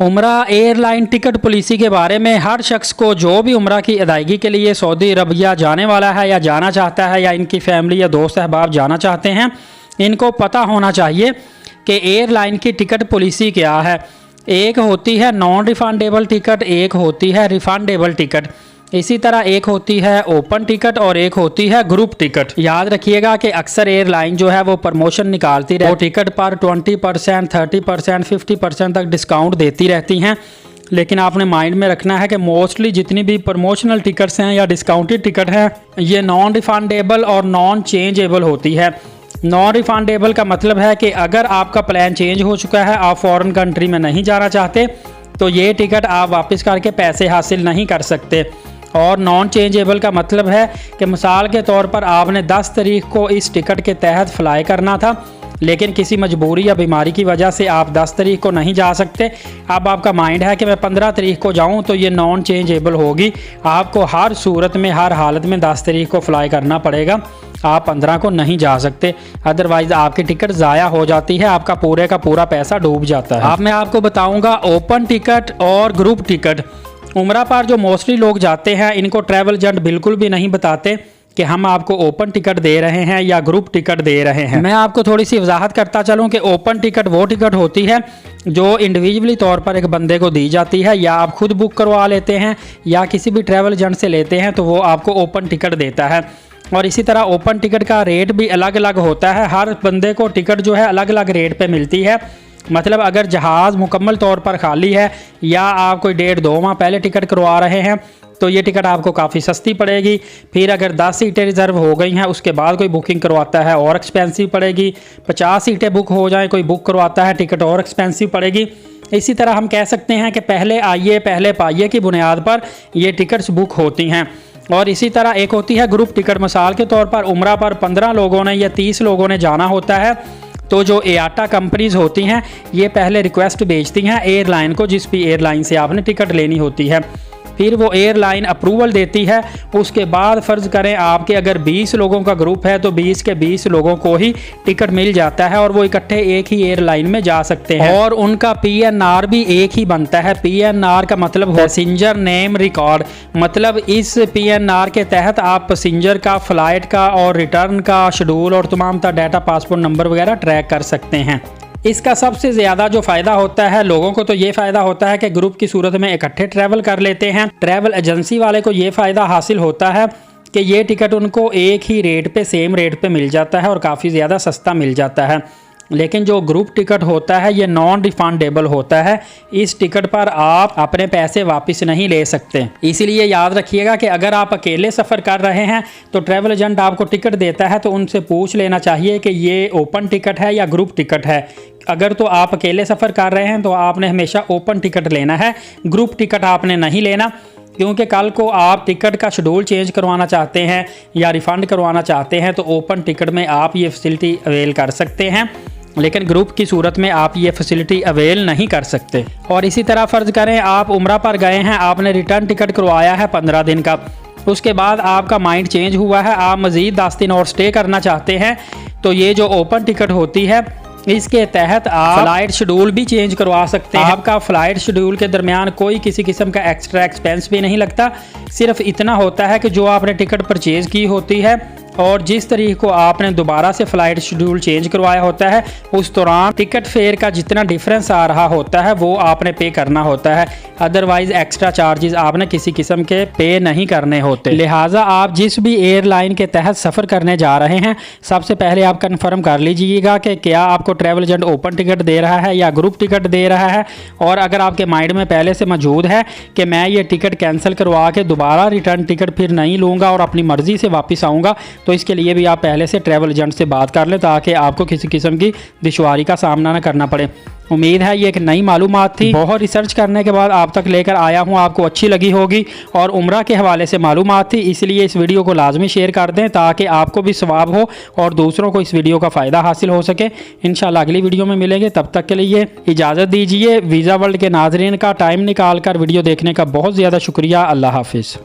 उम्रा airline ticket policy के बारे में हर शख्स को जो भी उम्रा की अदायगी के लिए सऊदी अरबिया जाने वाला है या जाना चाहता है या इनकी फैमिली या दोस्त अहबाब जाना चाहते हैं, इनको पता होना चाहिए कि एयरलाइन की टिकट पॉलिसी क्या है। एक होती है नॉन रिफंडेबल टिकट, एक होती है रिफंडेबल टिकट, इसी तरह एक होती है ओपन टिकट और एक होती है ग्रुप टिकट। याद रखिएगा कि अक्सर एयरलाइन जो है वो प्रमोशन निकालती रहती है, वो टिकट पर 20%, 30%, 50% तक डिस्काउंट देती रहती हैं। लेकिन आपने माइंड में रखना है कि मोस्टली जितनी भी प्रमोशनल टिकट्स हैं या डिस्काउंटेड टिकट हैं, ये नॉन रिफंडेबल और नॉन चेंजेबल होती है। नॉन रिफंडेबल का मतलब है कि अगर आपका प्लान चेंज हो चुका है, आप फॉरेन कंट्री में नहीं जाना चाहते, तो ये टिकट आप वापस करके पैसे हासिल नहीं कर सकते। और नॉन चेंजेबल का मतलब है कि मिसाल के तौर पर आपने 10 तारीख को इस टिकट के तहत फ्लाई करना था, लेकिन किसी मजबूरी या बीमारी की वजह से आप 10 तारीख को नहीं जा सकते। अब आपका माइंड है कि मैं 15 तारीख को जाऊं, तो ये नॉन चेंजेबल होगी। आपको हर सूरत में, हर हालत में 10 तारीख को फ्लाई करना पड़ेगा, आप 15 को नहीं जा सकते, अदरवाइज़ आपकी टिकट ज़ाया हो जाती है, आपका पूरे का पूरा पैसा डूब जाता है। अब मैं आपको बताऊँगा ओपन टिकट और ग्रुप टिकट। उम्रा पर जो मोस्टली लोग जाते हैं, इनको ट्रैवल एजेंट बिल्कुल भी नहीं बताते कि हम आपको ओपन टिकट दे रहे हैं या ग्रुप टिकट दे रहे हैं। मैं आपको थोड़ी सी वजाहत करता चलूं कि ओपन टिकट वो टिकट होती है जो इंडिविजुअली तौर पर एक बंदे को दी जाती है, या आप खुद बुक करवा लेते हैं या किसी भी ट्रैवल एजेंट से लेते हैं तो वो आपको ओपन टिकट देता है। और इसी तरह ओपन टिकट का रेट भी अलग अलग होता है, हर बंदे को टिकट जो है अलग अलग रेट पे मिलती है। मतलब अगर जहाज़ मुकम्मल तौर पर खाली है या आप कोई 1.5-2 माह पहले टिकट करवा रहे हैं, तो ये टिकट आपको काफ़ी सस्ती पड़ेगी। फिर अगर 10 सीटें रिज़र्व हो गई हैं, उसके बाद कोई बुकिंग करवाता है और एक्सपेंसिव पड़ेगी। 50 सीटें बुक हो जाएं, कोई बुक करवाता है, टिकट और एक्सपेंसिव पड़ेगी। इसी तरह हम कह सकते हैं कि पहले आइए पहले पाइए की बुनियाद पर ये टिकट्स बुक होती हैं। और इसी तरह एक होती है ग्रुप टिकट। मिसाल के तौर पर उम्रा पर 15 लोगों ने या 30 लोगों ने जाना होता है, तो जो एआटा कंपनीज होती हैं ये पहले रिक्वेस्ट भेजती हैं एयरलाइन को, जिस भी एयरलाइन से आपने टिकट लेनी होती है। फिर वो एयरलाइन अप्रूवल देती है। उसके बाद फ़र्ज़ करें आपके अगर 20 लोगों का ग्रुप है तो 20 के 20 लोगों को ही टिकट मिल जाता है और वो इकट्ठे एक ही एयरलाइन में जा सकते हैं। और उनका PNR भी एक ही बनता है। PNR का मतलब पैसेंजर नेम रिकॉर्ड, मतलब इस PNR के तहत आप पैसेंजर का, फ़्लाइट का और रिटर्न का शेड्यूल और तमाम तरह डाटा, पासपोर्ट नंबर वगैरह ट्रैक कर सकते हैं। इसका सबसे ज़्यादा जो फ़ायदा होता है लोगों को, तो ये फ़ायदा होता है कि ग्रुप की सूरत में इकट्ठे ट्रैवल कर लेते हैं। ट्रैवल एजेंसी वाले को ये फ़ायदा हासिल होता है कि ये टिकट उनको एक ही रेट पे, सेम रेट पे मिल जाता है और काफ़ी ज़्यादा सस्ता मिल जाता है। लेकिन जो ग्रुप टिकट होता है ये नॉन रिफंडेबल होता है। इस टिकट पर आप अपने पैसे वापस नहीं ले सकते। इसीलिए याद रखिएगा कि अगर आप अकेले सफ़र कर रहे हैं तो ट्रैवल एजेंट आपको टिकट देता है तो उनसे पूछ लेना चाहिए कि ये ओपन टिकट है या ग्रुप टिकट है। अगर तो आप अकेले सफ़र कर रहे हैं तो आपने हमेशा ओपन टिकट लेना है, ग्रुप टिकट आपने नहीं लेना, क्योंकि कल को आप टिकट का शेड्यूल चेंज करवाना चाहते हैं या रिफ़ंड करवाना चाहते हैं तो ओपन टिकट में आप ये फैसिलिटी अवेल कर सकते हैं, लेकिन ग्रुप की सूरत में आप ये फैसिलिटी अवेल नहीं कर सकते। और इसी तरह फ़र्ज़ करें आप उम्रा पर गए हैं, आपने रिटर्न टिकट करवाया है 15 दिन का, उसके बाद आपका माइंड चेंज हुआ है, आप मज़ीद 10 दिन और स्टे करना चाहते हैं, तो ये जो ओपन टिकट होती है इसके तहत आप फ़्लाइट शेड्यूल भी चेंज करवा सकते हैं। आपका फ़्लाइट शेड्यूल के दरमियान कोई किसी किस्म का एक्स्ट्रा एक्सपेंस भी नहीं लगता। सिर्फ इतना होता है कि जो आपने टिकट परचेज़ की होती है और जिस तरीके को आपने दोबारा से फ़्लाइट शेड्यूल चेंज करवाया होता है, उस दौरान टिकट फेयर का जितना डिफरेंस आ रहा होता है वो आपने पे करना होता है। अदरवाइज़ एक्स्ट्रा चार्जेस आपने किसी किस्म के पे नहीं करने होते। लिहाजा आप जिस भी एयरलाइन के तहत सफ़र करने जा रहे हैं, सबसे पहले आप कन्फर्म कर लीजिएगा कि क्या आपको ट्रैवल एजेंट ओपन टिकट दे रहा है या ग्रुप टिकट दे रहा है। और अगर आपके माइंड में पहले से मौजूद है कि मैं ये टिकट कैंसिल करवा के दोबारा रिटर्न टिकट फिर नहीं लूँगा और अपनी मर्ज़ी से वापस आऊँगा, तो इसके लिए भी आप पहले से ट्रैवल एजेंट से बात कर लें ताकि आपको किसी किस्म की दुश्वारी का सामना न करना पड़े। उम्मीद है ये एक नई मालूमात थी, बहुत रिसर्च करने के बाद आप तक लेकर आया हूँ, आपको अच्छी लगी होगी और उम्रा के हवाले से मालूमात थी, इसलिए इस वीडियो को लाजमी शेयर कर दें ताकि आपको भी सवाब हो और दूसरों को इस वीडियो का फ़ायदा हासिल हो सके। इंशाल्लाह अगली वीडियो में मिलेंगे, तब तक के लिए इजाज़त दीजिए। वीज़ा वर्ल्ड के नाजरीन का टाइम निकाल कर वीडियो देखने का बहुत ज़्यादा शुक्रिया। अल्लाह हाफिज़।